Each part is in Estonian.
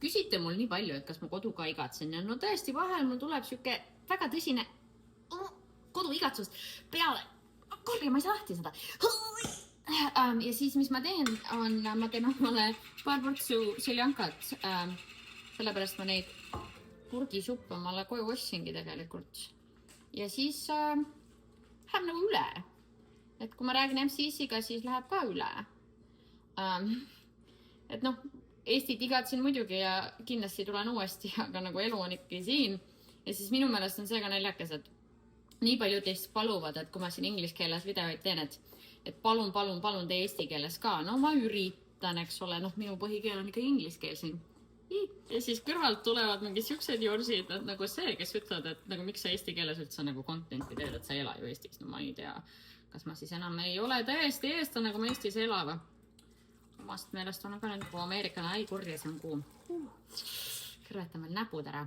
Küsite mul nii palju, et kas ma kodu ka igatsen ja no tõesti vahel mul tuleb siuke väga tõsine koduigatsust peale. Kuulge, ma ei saa lahti seda. Ja siis, mis ma teen, on, ma teen omale paar portsu seljankat. Sellepärast ma neid purgisuppe omale koju ostsingi tegelikult. Ja siis läheb nagu üle. Et kui ma räägin MC-siga, siis läheb ka üle. Et noh, Eestit igatsin muidugi ja kindlasti tulen uuesti, aga nagu elu on ikkagi siin. Ja siis minu meelest on see ka naljakas, et nii palju teist paluvad, et kui ma siin inglise keeles videoid teen, et palun tee eesti keeles ka. No ma üritan, eks ole, noh, minu põhikeel on ikka inglise keel siin. Ja siis kõrvalt tulevad mingi siuksed jorsid, nagu see, kes ütlevad, et nagu miks sa eesti keeles üldse nagu contenti teed, et sa ei ela ju Eestis. No ma ei tea, kas ma siis enam ei ole täiesti eestlane, kui ma Eestis elava. Omast meelest on ka nüüd kui Ameerikana kurja, see on kuum. Kõrvetame näpud ära.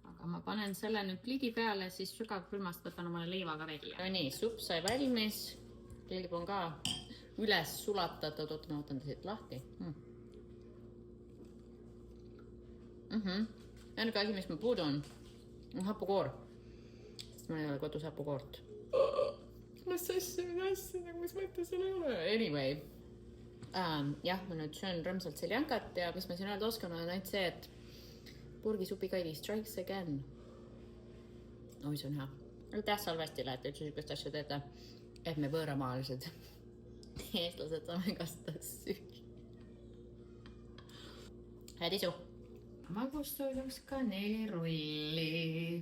Aga ma panen selle nüüd pliidi peale, siis sügavkülmast võtan omale leiva ka välja. Ja nii, supp sai valmis. Leib on ka üles sulatatud. Oota, ma võtan ta siit lahti. Ainuke asi, mis ma puudu on hapukoor. Sest ma ei ole kodus hapukoort. Las asja, mis mõttes seal ei ole. Anyway. Jah, ma nüüd söön rõmsalt seljankat ja mis ma siin öelda oskan, on ainult see, et purgisupikaidi strikes again. Oi, see on hea. Aitäh Salvestile, et üldse sükest asju teete, et me võõramaalised eestlased saame kasutada süüa. Head isu. Magustoiduks ka 4 rolli.